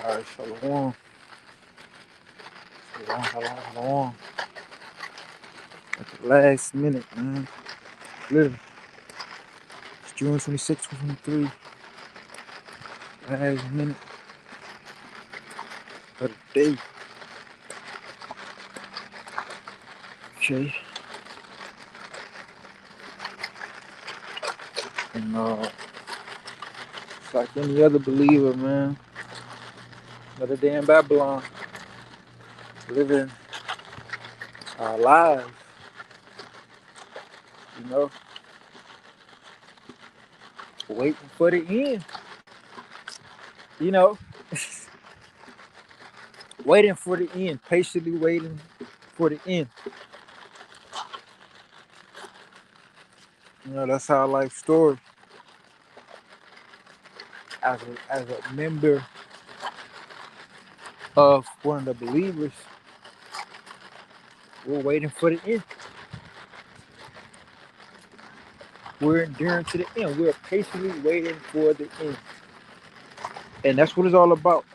Alright, shalom. Shalom. At the last minute, man. Literally. It's June 26th, 2023. Last minute of the day. Okay. And it's like any other believer, man. Another day in Babylon. Living our lives. You know. Waiting for the end. You know. Waiting for the end. Patiently waiting for the end. You know, that's our life story. As a member of one of the believers, we're waiting for the end. We're enduring to the end. We're patiently waiting for the end. And that's what it's all about.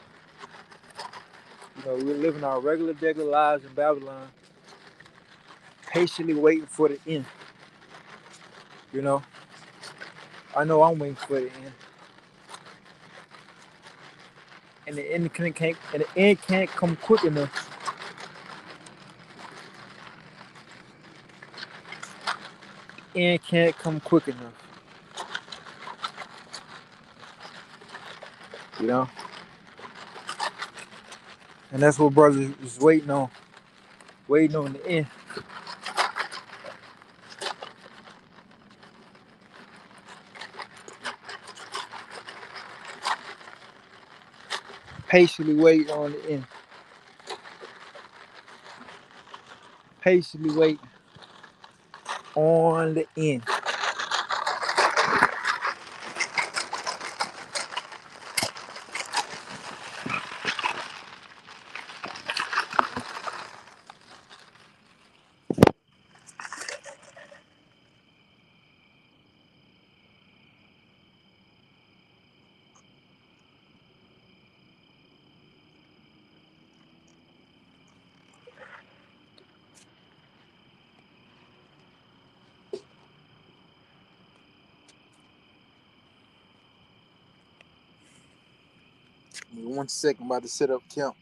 You know, we're living our regular lives in Babylon, patiently waiting for the end. You know, I know I'm waiting for the end. And the end can't come quick enough. The end can't come quick enough. You know? And that's what brothers is waiting on. Waiting on the end. Patiently waiting on the end. Patiently waiting on the end. One second, I'm about to set up camp.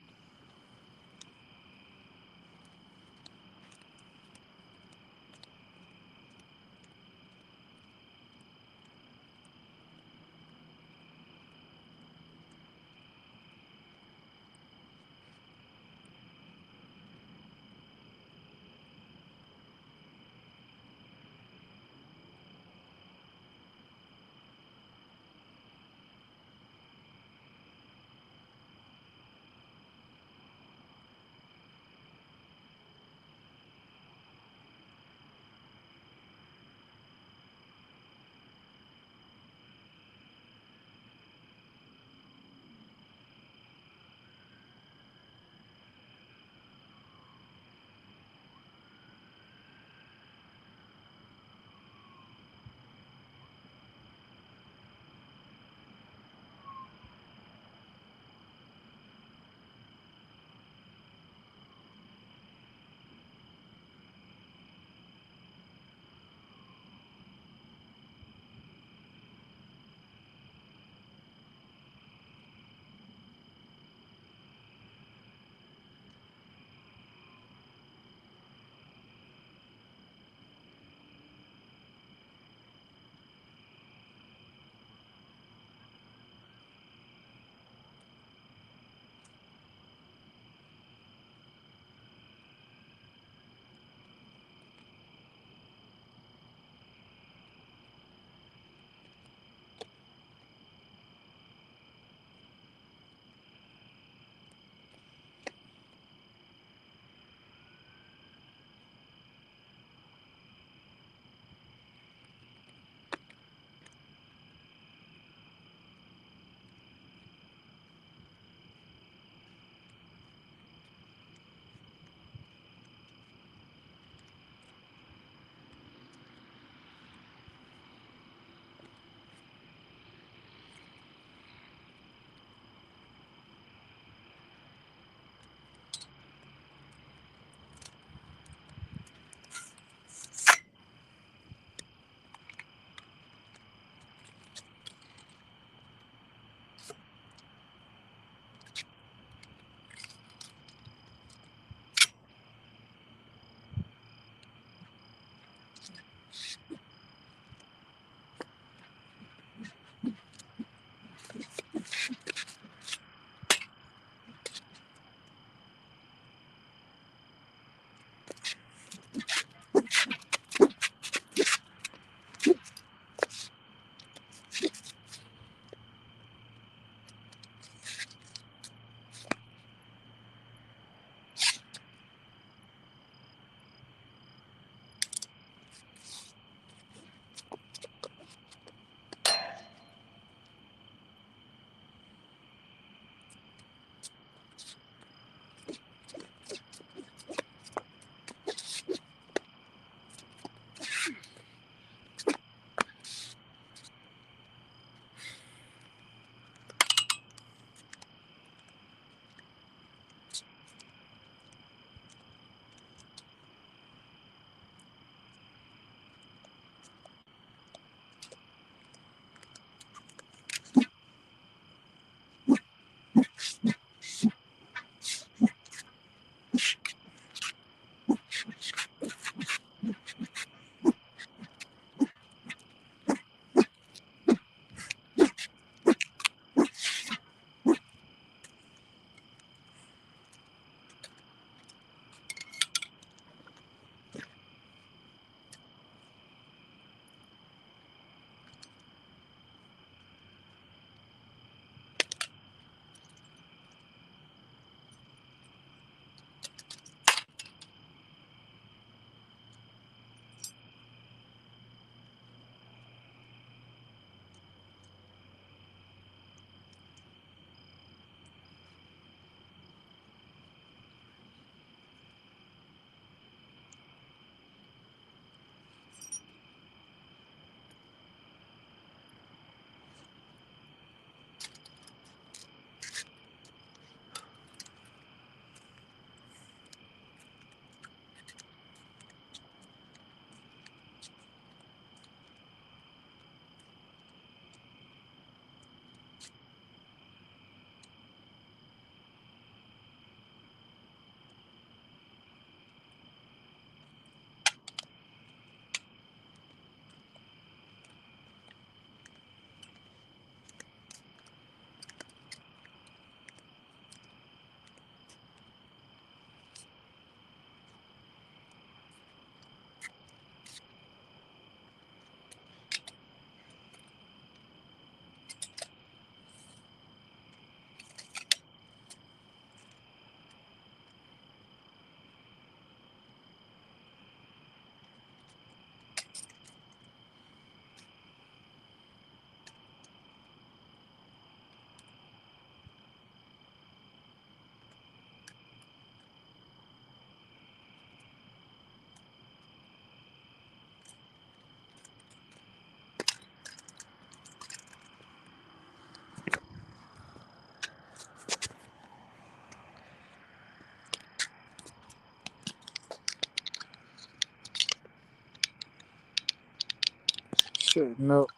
Setting up.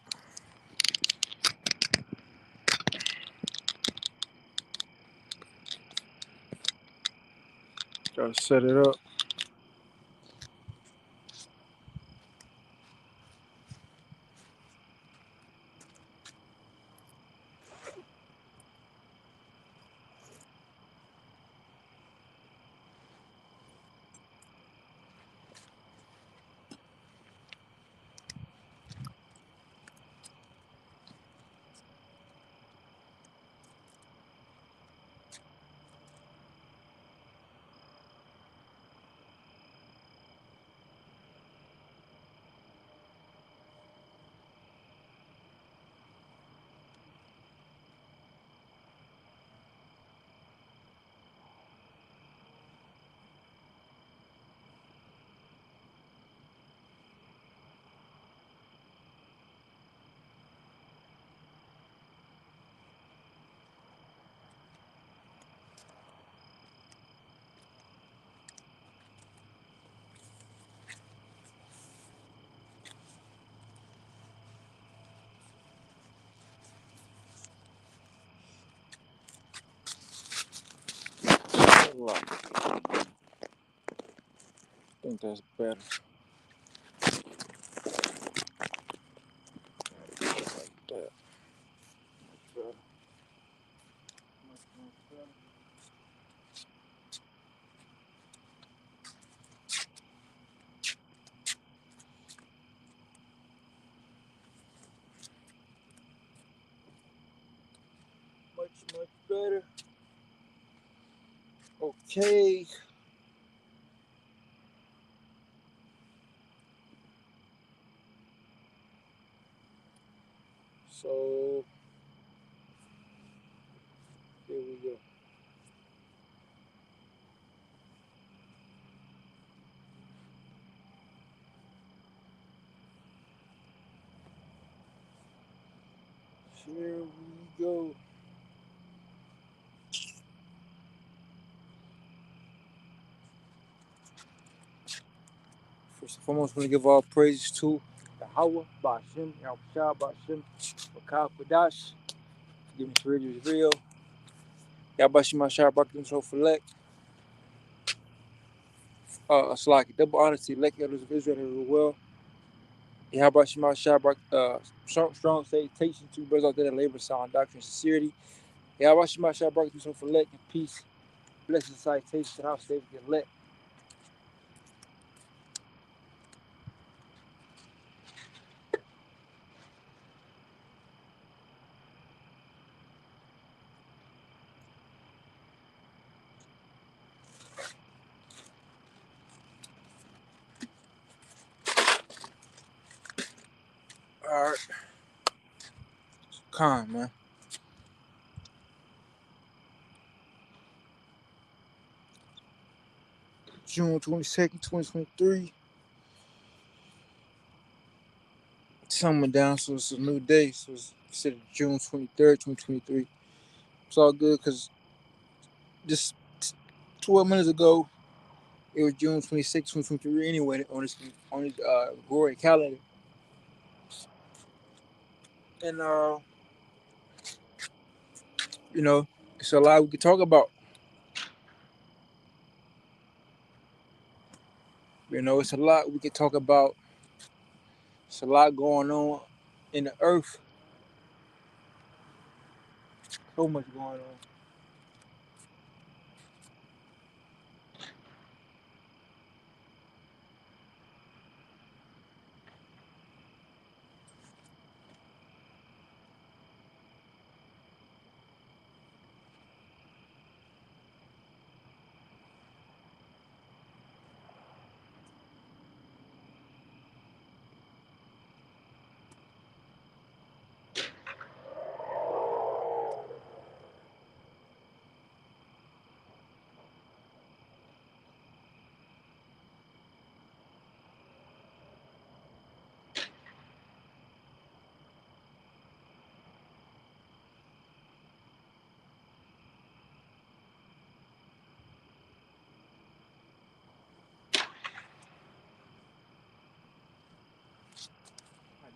Gotta set it up. I think that's better. Like that. Better. Much better. Much better. Okay. So here we go. Here we go. First and foremost, I want to give all praises to Yahweh, Ba'ashem, Yahweh Ba'ashem, Bakal Kadash. Forgiveness for is real. Yahbashim Ashar Bakim Sofelek. Slaki. Double honor to the elect elders of Israel as well. Yahbashim Ashar strong salutation to brothers out there that labor sound doctrine and sincerity. Yahbashim Ashar Bakim Sofelek and peace. Blessed salutation to how saved the elect. Alright. Calm, man. June 22nd, 2023. Sun went down, so it's a new day. So it's considered June 23rd, 2023. It's all good because just 12 minutes ago, it was June 26th, 2023 anyway on this Gregorian calendar. And, you know, it's a lot we could talk about. You know, it's a lot we could talk about. It's a lot going on in the earth. So much going on.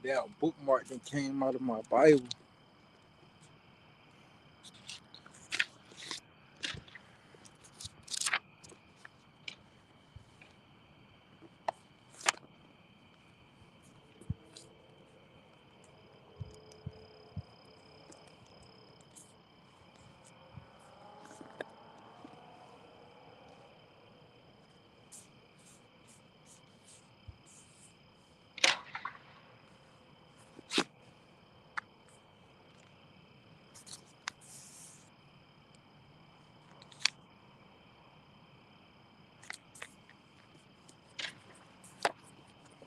That bookmark that came out of my Bible.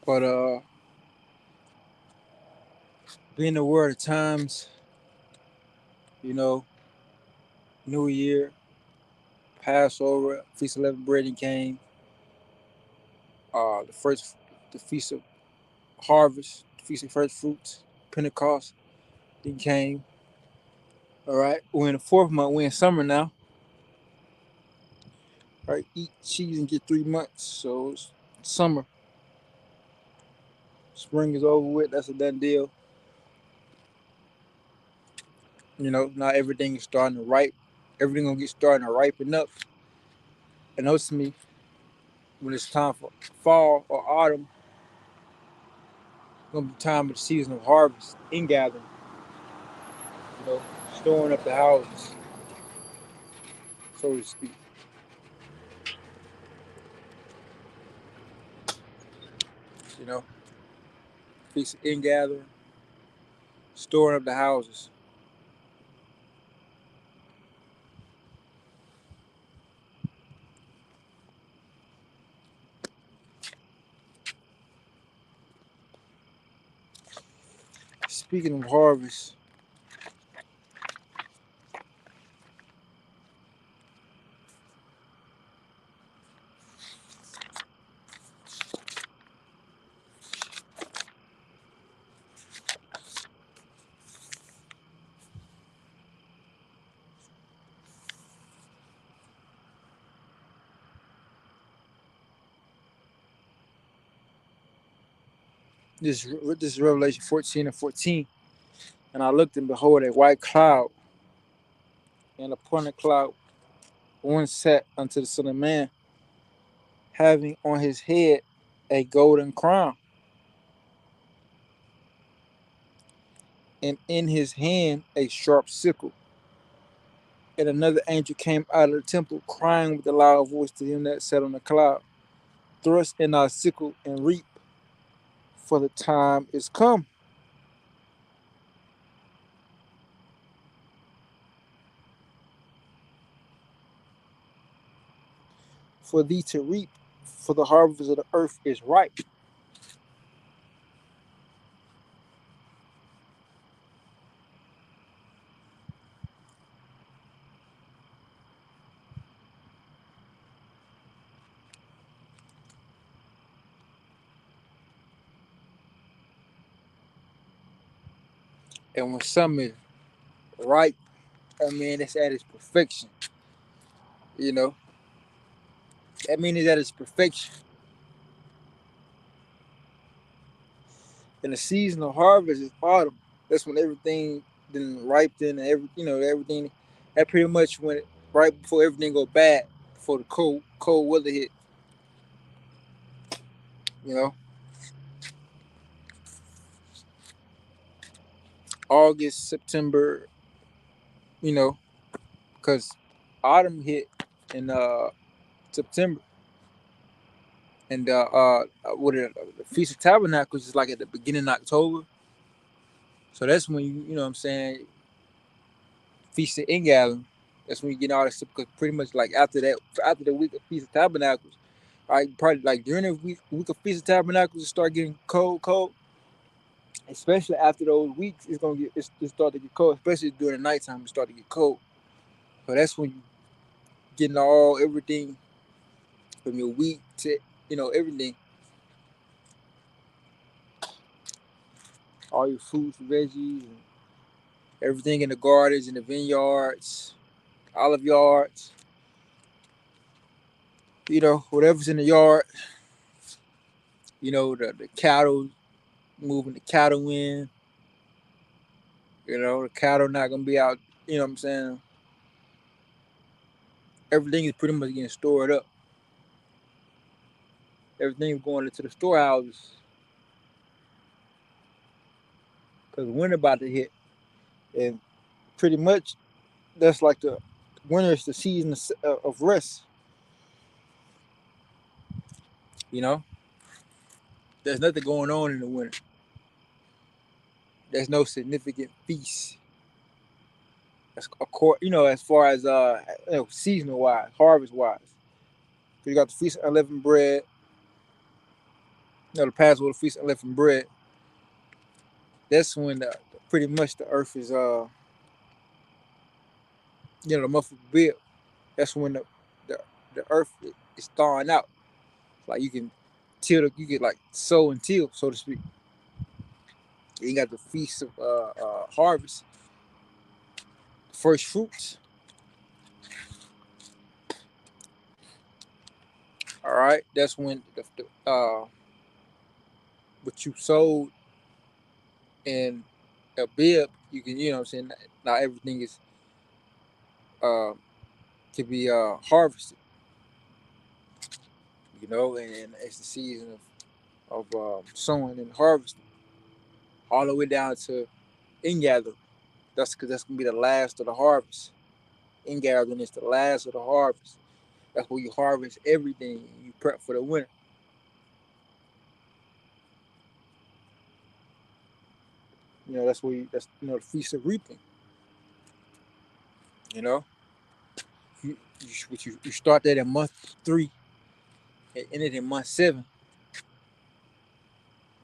But being aware of the times, you know, New Year, Passover, Feast of Leavened Bread and came. The first, the Feast of Harvest, the Feast of First Fruits, Pentecost, then came. All right, we're in the fourth month. We're in summer now. All right, eat cheese and get 3 months. So it's summer. Spring is over with. That's a done deal. You know, now everything is starting to ripe. Everything gonna get starting to ripen up. And notice me when it's time for fall or autumn, it's gonna be time of the season of harvest, in gathering. You know, storing up the houses, so to speak. You know, feast of in gathering, storing up the houses. Speaking of harvest, this is Revelation 14 and 14. And I looked and behold a white cloud, and upon the cloud one sat unto the Son of Man, having on his head a golden crown, and in his hand a sharp sickle. And another angel came out of the temple, crying with a loud voice to him that sat on the cloud, thrust in thy sickle and reap, for the time is come for thee to reap, for the harvest of the earth is ripe. And when some is ripe, I mean, it's at its perfection. You know, that means it's at its perfection. And the season of harvest is autumn. That's when everything then ripen and everything. That pretty much when right before everything go bad, before the cold weather hit. You know, August, September. You know, because autumn hit in September, and the Feast of Tabernacles is like at the beginning of October. So that's when you know what I'm saying, Feast of Ingathering. That's when you get all that stuff. Because pretty much like after that, after the week of Feast of Tabernacles, right? Probably like during the week of Feast of Tabernacles, it start getting cold. Especially after those weeks, it start to get cold. Especially during the nighttime, it start to get cold. So that's when you getting all everything from your wheat to everything, all your fruits, veggies, and everything in the gardens, in the vineyards, olive yards. Whatever's in the yard. The cattle. moving the cattle in. You know, the cattle not gonna be out. You know what I'm saying? Everything is pretty much getting stored up. Everything is going into the storehouses because winter about to hit, and pretty much that's like the winter is the season of rest. You know, there's nothing going on in the winter. There's no significant feast. That's of course, you know, as far as seasonal wise, harvest wise. You got the feast of unleavened bread. You know, the Passover, the feast of unleavened bread. That's when pretty much the earth is the month of Bib. That's when the, the earth is thawing out. Like you can you get like sow and till, so to speak. You got the feast of harvest, first fruits. All right, that's when what you sowed in a bib, you can, you know what I'm saying, not everything is uh can be harvested, you know, and it's the season of sowing and harvesting, all the way down to ingathering. That's because that's gonna be the last of the harvest. Ingathering is the last of the harvest. That's where you harvest everything. You prep for the winter. You know, that's the feast of reaping. You know, you start that in month 3 and end it in month 7,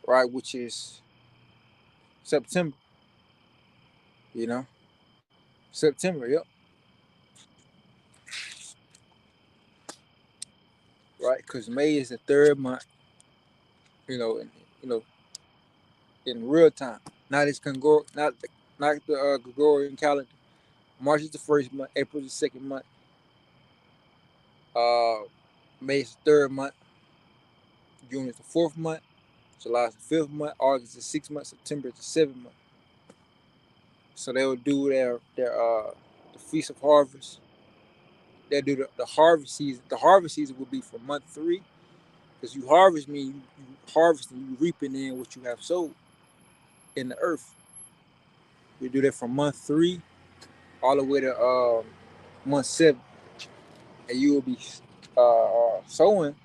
right? Which is September. You know, September. Yep. Right, because May is the 3rd month. You know, you know, in real time. Not as not the Gregorian calendar. March is the 1st month. April is the 2nd month. Uh, May is the 3rd month. June is the 4th month. July is the 5th month. August is the 6th month. September is the 7th month. So they will do their the feast of harvest. They do the harvest season. The harvest season will be from month 3, because you harvest mean you harvest and you reaping in what you have sowed in the earth. You do that from month 3 all the way to month 7, and you will be sowing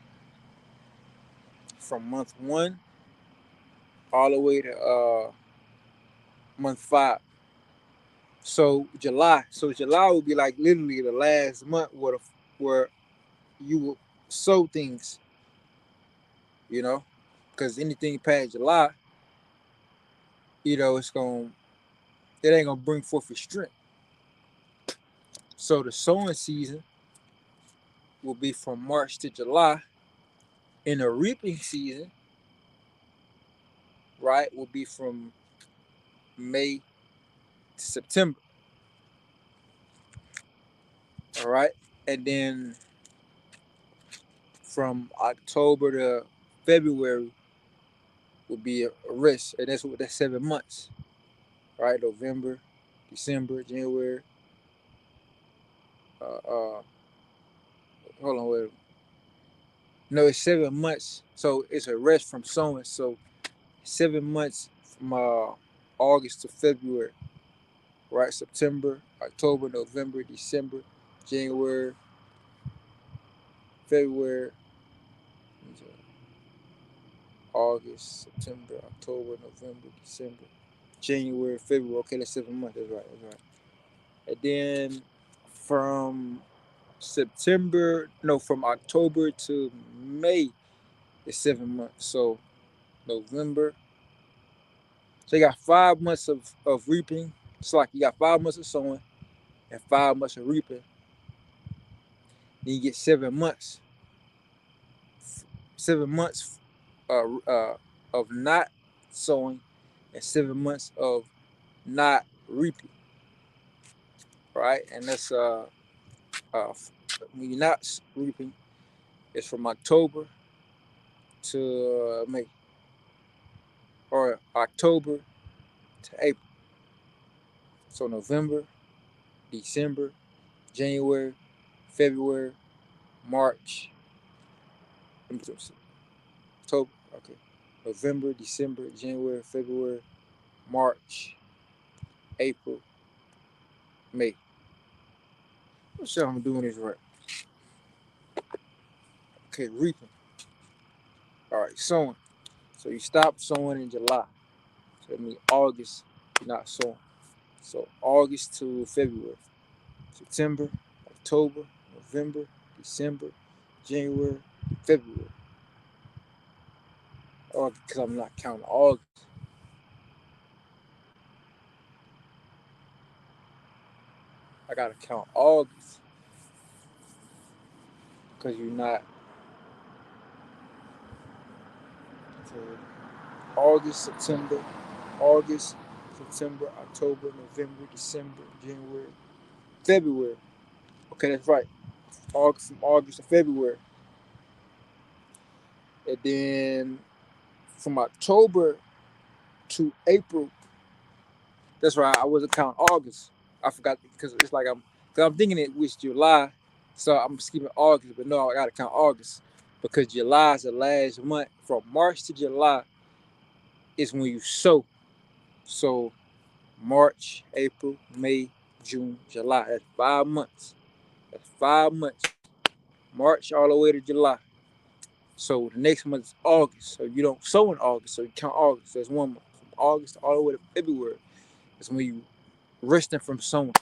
from month 1 all the way to month 5. So July will be like literally the last month where you will sow things, you know, because anything past July, you know, it ain't gonna bring forth your strength. So the sowing season will be from March to July, and the reaping season, right, will be from May to September. All right, and then from October to February will be a rest, and that's 7 months, right? November, December, January. Uh, Hold on, wait. No, it's 7 months, so it's a rest from sowing. So 7 months from August to February, right? September, October, November, December, January, February, August, September, October, November, December, January, February. Okay, that's 7 months. That's right. That's right. And then from from October to May is 7 months. So November. So you got 5 months of reaping. It's like you got 5 months of sowing and 5 months of reaping. Then you get 7 months. 7 months of not sowing and 7 months of not reaping. Right? And that's when you're not reaping, it's from October to May. or October to April. So November, December, January, February, March, October, okay. November, December, January, February, March, April, May. Let's see if I'm doing this right. Okay, reaping. All right, sowing. So you stop sowing in July. So that means August, you're not sowing. So August to February, September, October, November, December, January, February. Oh, because I'm not counting August. I gotta count August because you're not. So August, September, October, November, December, January, February. Okay, that's right. August from August to February, and then from October to April. That's right. I wasn't counting August. I forgot because it's like I'm thinking it was July, so I'm skipping August. But no, I gotta count August because July is the last month. From March to July is when you sow. So March, April, May, June, July. That's 5 months. That's 5 months. March all the way to July. So the next month is August. So you don't sow in August. So you count August. That's 1 month. From August all the way to February. That's when you resting from sowing.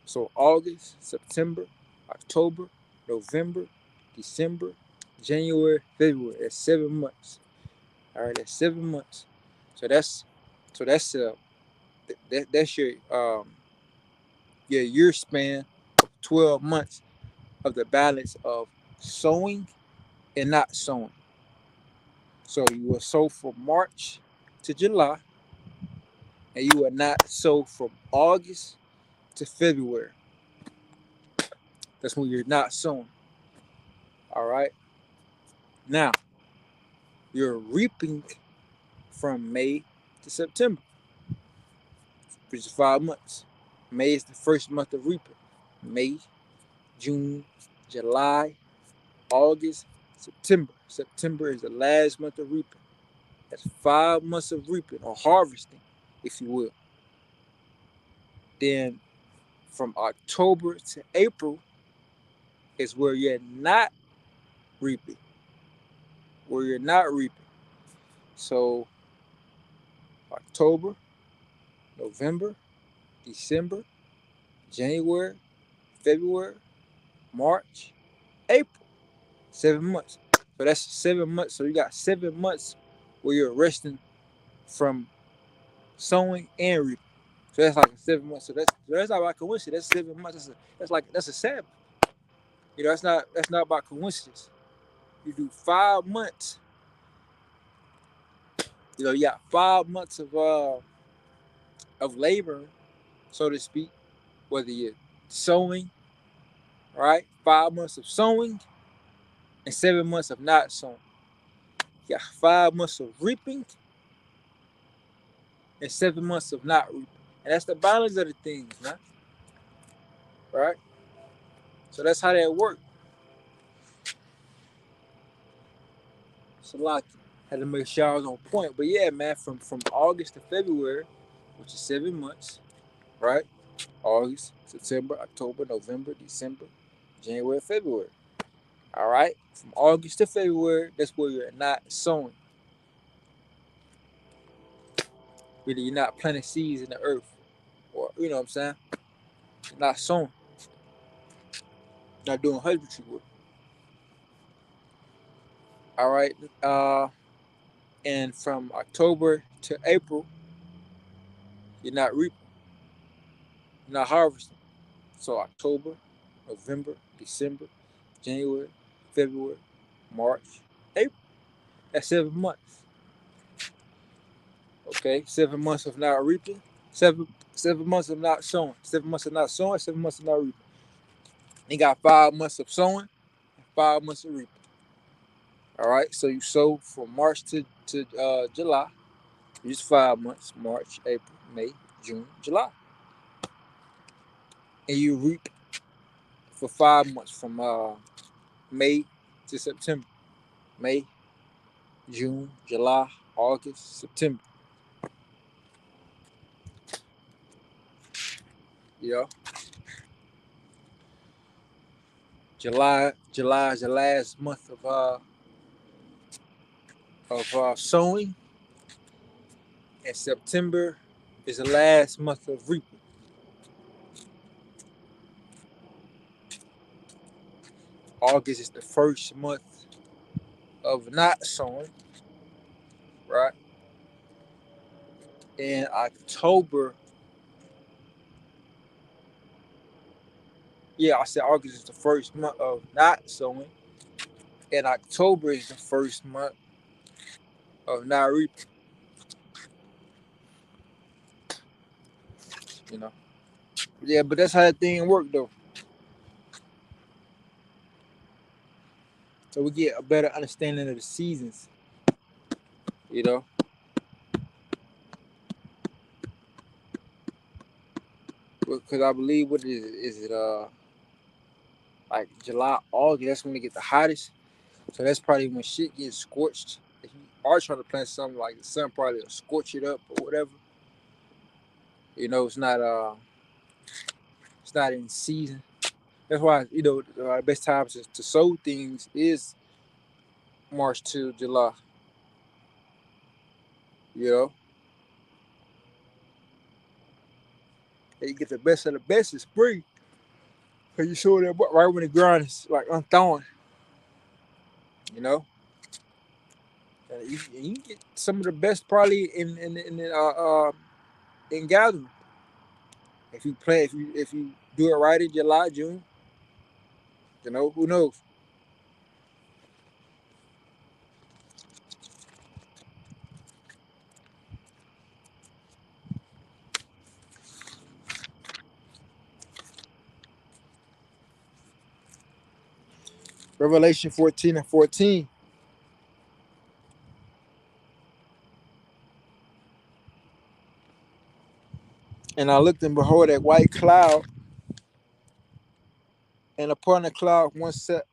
So August, September, October, November, December, January, February. That's 7 months. All right, that's 7 months. So that's your year span of 12 months of the balance of sowing and not sowing. So you will sow from March to July, and you will not sow from August to February. That's when you're not sowing. All right. Now you're reaping from May to September, which is 5 months. May is the first month of reaping. May, June, July, August, September. September is the last month of reaping. That's 5 months of reaping or harvesting, if you will. Then from October to April is where you're not reaping. Where you're not reaping. So October, November, December, January, February, March, April. 7 months. So that's 7 months. So you got 7 months where you're resting from sowing and reaping. So that's like 7 months. So that's not by coincidence. That's 7 months. That's a Sabbath. You know, that's not by coincidence. You do 5 months. You know, you got 5 months of labor, so to speak, whether you're sowing, right? 5 months of sowing and 7 months of not sowing. You got 5 months of reaping and 7 months of not reaping. And that's the balance of the things, man. Right? So that's how that worked. So like had to make sure I was on point. But yeah, man, from August to February, which is 7 months, right? August, September, October, November, December, January, February. All right? From August to February, that's where you're not sowing. Really, you're not planting seeds in the earth. Or you know what I'm saying? You're not sowing. You're not doing husbandry work. All right. And from October to April, you're not reaping. You're not harvesting. So October, November, December, January, February, March, April. That's 7 months. Okay, 7 months of not reaping, 7 months of not sowing, 7 months of not sowing, 7 months of not reaping. You got 5 months of sowing, and 5 months of reaping. All right, so you sow from March to July, It's 5 months: March, April, May, June, July, and you reap for 5 months from May to September. May, June, July, August, September. You know, July is the last month of sowing, and September is the last month of reaping. August is the first month of not sowing, right? And October, yeah, I said August is the first month of not sowing, and October is the first month of not reaping. You know, yeah, but that's how that thing work though. So we get a better understanding of the seasons. You know, because I believe what is it like July, August? That's when they get the hottest. So that's probably when shit gets scorched. If you are trying to plant something, like the sun probably will scorch it up or whatever. You know, it's not in season. That's why the best times to sow things is March to July. You know, and you get the best of the best in spring. Cause you sow that right when the ground is like unthawing. You know, and you get some of the best probably in gathering. If you do it right in July, June, who knows? Revelation 14:14. And I looked and behold a white cloud, and upon the cloud one sat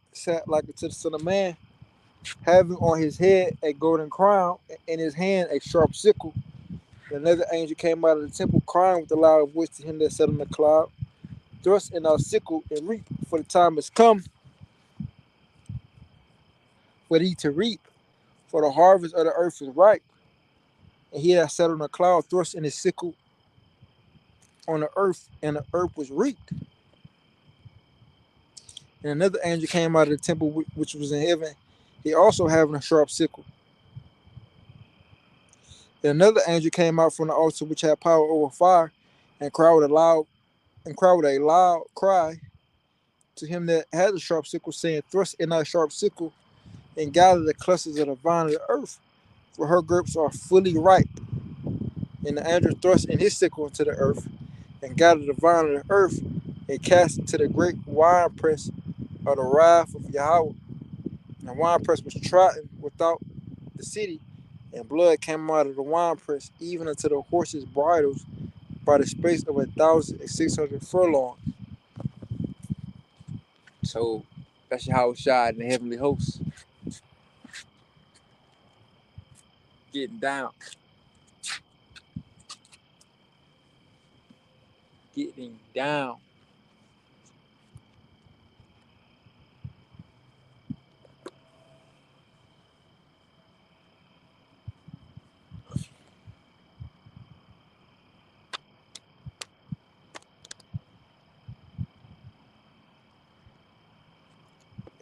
like unto the Son of Man, having on his head a golden crown, and in his hand a sharp sickle. And another angel came out of the temple, crying with a loud voice to him that sat on the cloud, thrust in our sickle and reap, for the time is come for thee to reap, for the harvest of the earth is ripe. And he that sat on the cloud thrust in his sickle on the earth, and the earth was reaped. And another angel came out of the temple which was in heaven, he also having a sharp sickle. And another angel came out from the altar which had power over fire, and cried with a loud cry to him that had the sharp sickle, saying, thrust in thy sharp sickle, and gather the clusters of the vine of the earth, for her grapes are fully ripe. And the angel thrust in his sickle into the earth, and gathered the vine of the earth, and cast it to the great winepress of the wrath of Yahweh. And the winepress was trodden without the city, and blood came out of the winepress, even unto the horses' bridles, by the space of 1,600 furlongs. So that's how it shot in the heavenly hosts, getting down, getting down.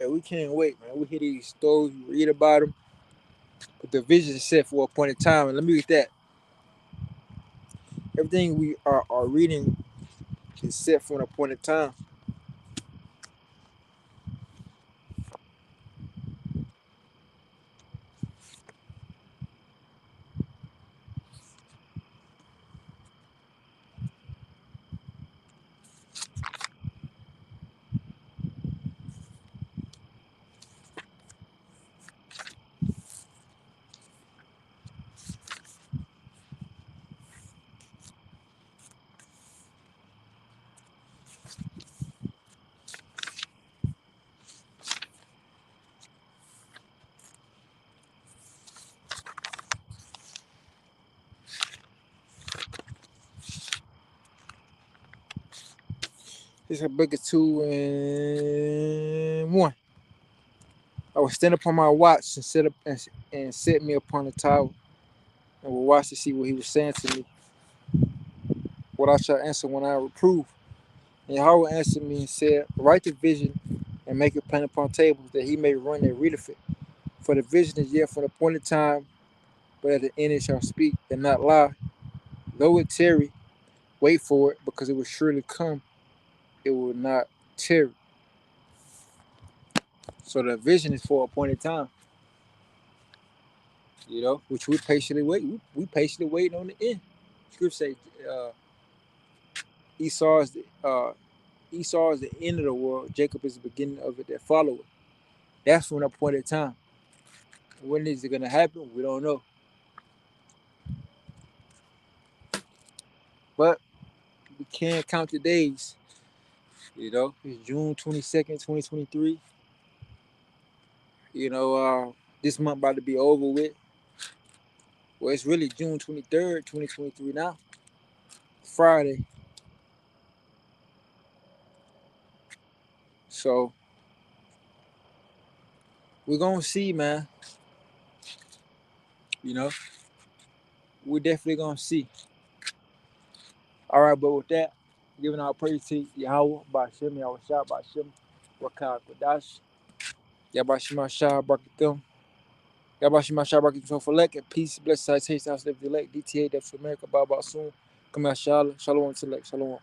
And we can't wait, man. We hear these stories, we read about them, but the vision is set for a point in time. And let me read that. Everything we are reading is set for an appointed time. It's Habakkuk 2:1. I will stand upon my watch and set me upon the tower, and will watch to see what he was saying to me, what I shall answer when I reprove. And Yahweh answered me and said, write the vision and make it plain upon tables, that he may run that readeth it. For the vision is yet for the appointed time, but at the end it shall speak and not lie. Though it tarry, wait for it, because it will surely come. It will not tarry. So the vision is for appointed time, which we patiently wait. We patiently waiting on the end. Scripture say uh, Esau is Esau is the end of the world. Jacob is the beginning of it that follow it. That's for an appointed time. When is it gonna happen? We don't know. But we can't count the days. It's June 22nd, 2023. This month about to be over with. Well, it's really June 23rd, 2023 now. Friday. So we're gonna see, man. You know, we're definitely gonna see. All right, but with that, giving our praise to Yahweh, Bashem, Yahweh Shah, Bashem, Rakah Kodash, Yabashima Shah, Barakatum, Yabashima Shah, Barakatum for Lek, and peace, blessed, taste, house, live the lake, DTA, that's for America, Babal soon. Come out, Shalom, Shalom, Select, Shalom.